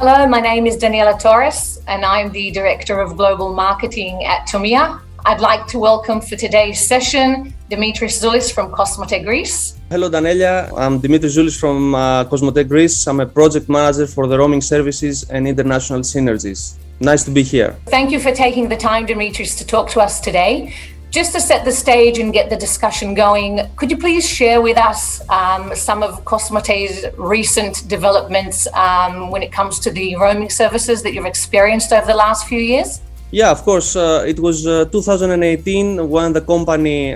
Hello, my name is Daniela Torres, and I'm the Director of Global Marketing at Tomia. I'd like to welcome for today's session Dimitris Zoulis from COSMOTE Greece. Hello, Daniela. I'm Dimitris Zoulis from COSMOTE Greece. I'm a project manager for the roaming services and international synergies. Nice to be here. Thank you for taking the time, Dimitris, to talk to us today. Just to set the stage and get the discussion going, could you please share with us some of COSMOTE's recent developments when it comes to the roaming services that you've experienced over the last few years? Yeah, of course. It was 2018 when the company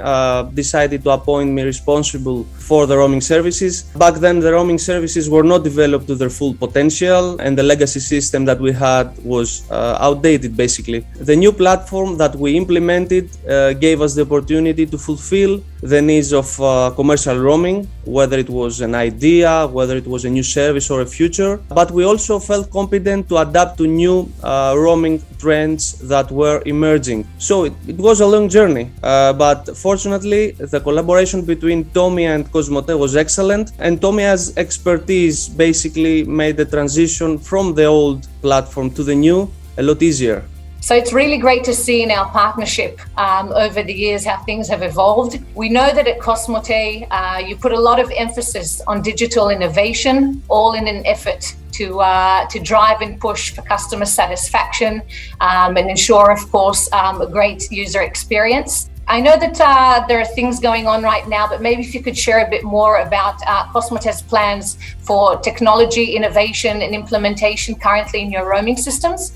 decided to appoint me responsible for the roaming services. Back then, the roaming services were not developed to their full potential, and the legacy system that we had was outdated, basically. The new platform that we implemented gave us the opportunity to fulfill the needs of commercial roaming, whether it was an idea, whether it was a new service or a future. But we also felt confident to adapt to new roaming trends that were emerging. So it was a long journey, but fortunately the collaboration between Tomia and COSMOTE was excellent, and Tomia's expertise basically made the transition from the old platform to the new a lot easier. So it's really great to see in our partnership over the years how things have evolved. We know that at COSMOTE you put a lot of emphasis on digital innovation, all in an effort to drive and push for customer satisfaction and ensure, of course, a great user experience. I know that there are things going on right now, but maybe if you could share a bit more about COSMOTE's plans for technology, innovation and implementation currently in your roaming systems.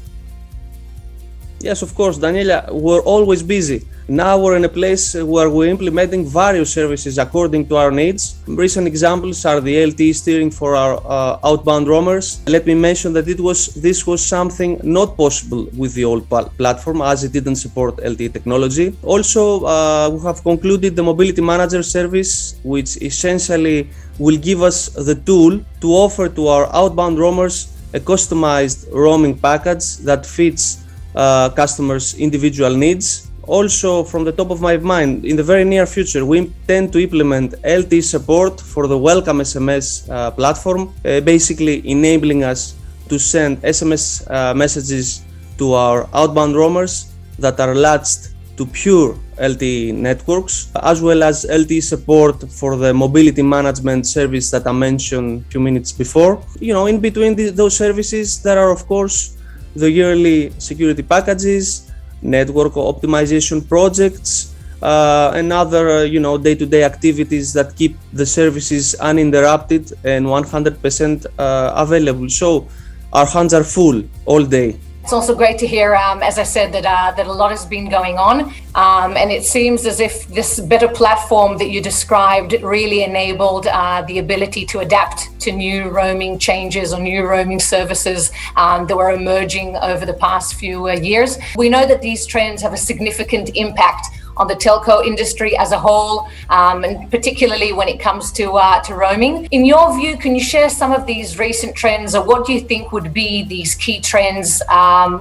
Yes, of course, Daniela, we're always busy. Now we're in a place where we're implementing various services according to our needs. Recent examples are the LTE steering for our outbound roamers. Let me mention that this was something not possible with the old platform, as it didn't support LTE technology. Also, we have concluded the mobility manager service, which essentially will give us the tool to offer to our outbound roamers a customized roaming package that fits customers' individual needs. Also, from the top of my mind, in the very near future, we intend to implement LTE support for the Welcome SMS platform, basically enabling us to send SMS messages to our outbound roamers that are latched to pure LTE networks, as well as LTE support for the mobility management service that I mentioned a few minutes before. In between those services, there are, of course, the yearly security packages, network optimization projects, and other day-to-day activities that keep the services uninterrupted and 100% available. So our hands are full all day. It's also great to hear, as I said, that a lot has been going on, and it seems as if this better platform that you described really enabled the ability to adapt to new roaming changes or new roaming services that were emerging over the past few years. We know that these trends have a significant impact on the telco industry as a whole, and particularly when it comes to roaming. In your view, can you share some of these recent trends, or what do you think would be these key trends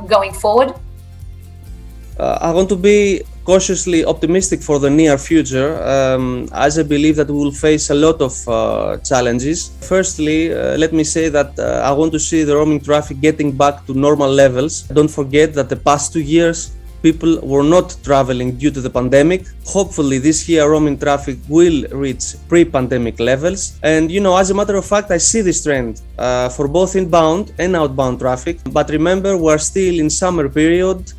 going forward? I want to be cautiously optimistic for the near future, as I believe that we will face a lot of challenges. Firstly, let me say that I want to see the roaming traffic getting back to normal levels. Don't forget that the past 2 years, people were not traveling due to the pandemic. Hopefully this year roaming traffic will reach pre-pandemic levels. And as a matter of fact, I see this trend for both inbound and outbound traffic. But remember, we're still in summer period,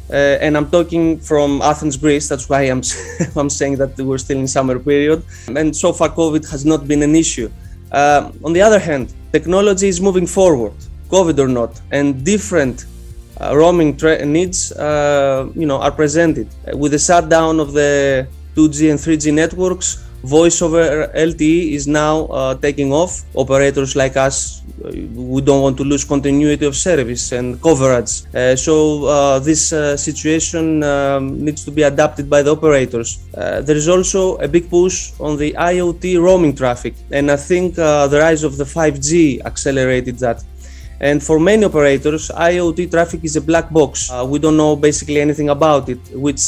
and I'm talking from Athens, Greece. That's why I'm saying that we're still in summer period. And so far COVID has not been an issue. On the other hand, technology is moving forward, COVID or not, and different roaming needs are presented. With the shutdown of the 2G and 3G networks, voice over LTE is now taking off. Operators like us, we don't want to lose continuity of service and coverage. So this situation needs to be adapted by the operators. There is also a big push on the IoT roaming traffic, and I think the rise of the 5G accelerated that. And for many operators, IoT traffic is a black box. We don't know basically anything about it, which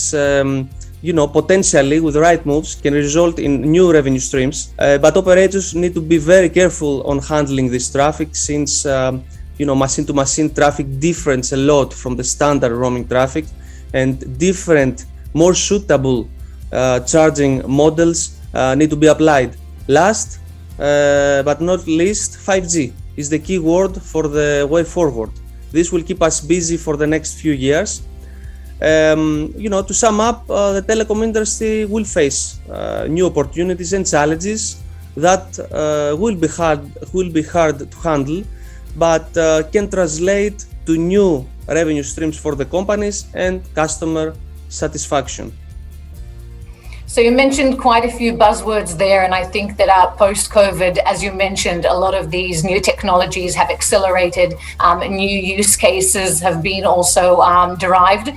potentially with the right moves can result in new revenue streams. But operators need to be very careful on handling this traffic, since machine-to-machine traffic differs a lot from the standard roaming traffic, and different, more suitable charging models need to be applied. Last but not least, 5G is the key word for the way forward. This will keep us busy for the next few years. To sum up, the telecom industry will face new opportunities and challenges that will be hard to handle, but can translate to new revenue streams for the companies and customer satisfaction. So you mentioned quite a few buzzwords there, and I think that post-COVID, as you mentioned, a lot of these new technologies have accelerated. New use cases have been also derived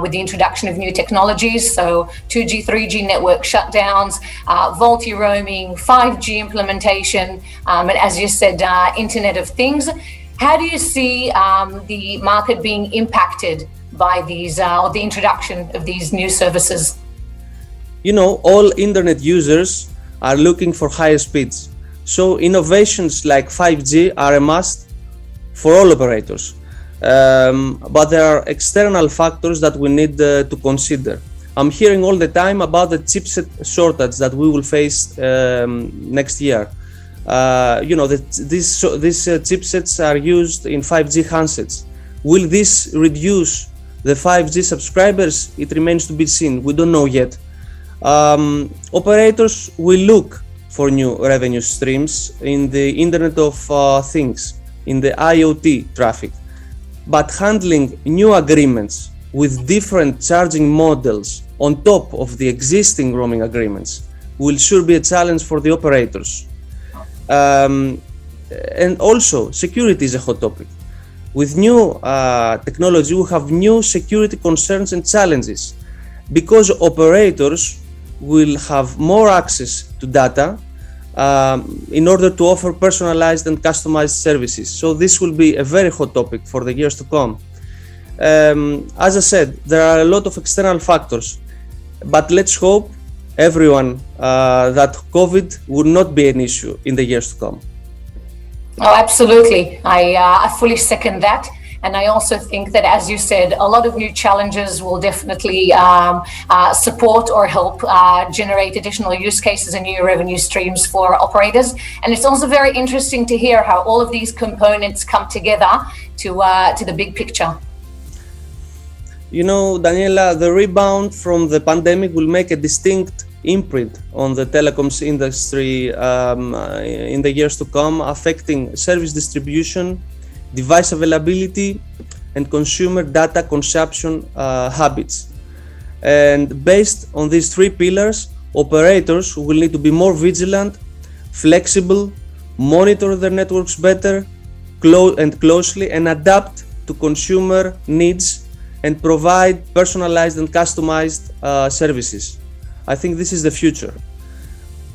with the introduction of new technologies. So 2G, 3G network shutdowns, VoLTE roaming, 5G implementation, and as you said, Internet of Things. How do you see the market being impacted by these, or the introduction of these new services? All internet users are looking for higher speeds. So innovations like 5G are a must for all operators. But there are external factors that we need to consider. I'm hearing all the time about the chipset shortage that we will face next year. These chipsets are used in 5G handsets. Will this reduce the 5G subscribers? It remains to be seen. We don't know yet. Operators will look for new revenue streams in the Internet of Things, in the IoT traffic. But handling new agreements with different charging models on top of the existing roaming agreements will sure be a challenge for the operators. And also, security is a hot topic. With new technology, we have new security concerns and challenges, because operators will have more access to data in order to offer personalized and customized services. So this will be a very hot topic for the years to come. As I said, there are a lot of external factors, but let's hope everyone that COVID would not be an issue in the years to come. Oh, absolutely. I fully second that. And I also think that, as you said, a lot of new challenges will definitely support or help generate additional use cases and new revenue streams for operators. And it's also very interesting to hear how all of these components come together to the big picture. Daniela, the rebound from the pandemic will make a distinct imprint on the telecoms industry in the years to come, affecting service distribution, device availability, and consumer data consumption habits. And based on these three pillars, operators will need to be more vigilant, flexible, monitor their networks better and closely, and adapt to consumer needs and provide personalized and customized services. I think this is the future.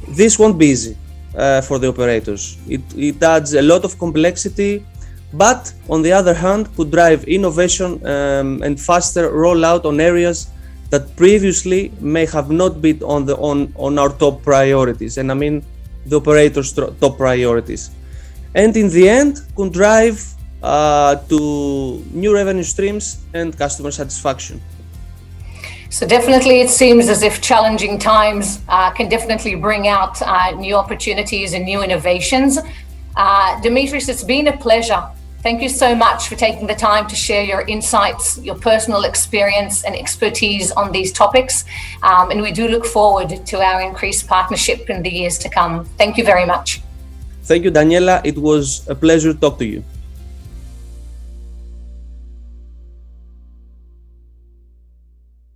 This won't be easy for the operators. It adds a lot of complexity, but on the other hand could drive innovation and faster rollout on areas that previously may have not been on our top priorities, and I mean the operators' top priorities, and in the end could drive to new revenue streams and customer satisfaction. So definitely it seems as if challenging times can definitely bring out new opportunities and new innovations. Dimitris, it's been a pleasure. Thank you so much for taking the time to share your insights, your personal experience and expertise on these topics. And we do look forward to our increased partnership in the years to come. Thank you very much. Thank you, Daniela. It was a pleasure to talk to you.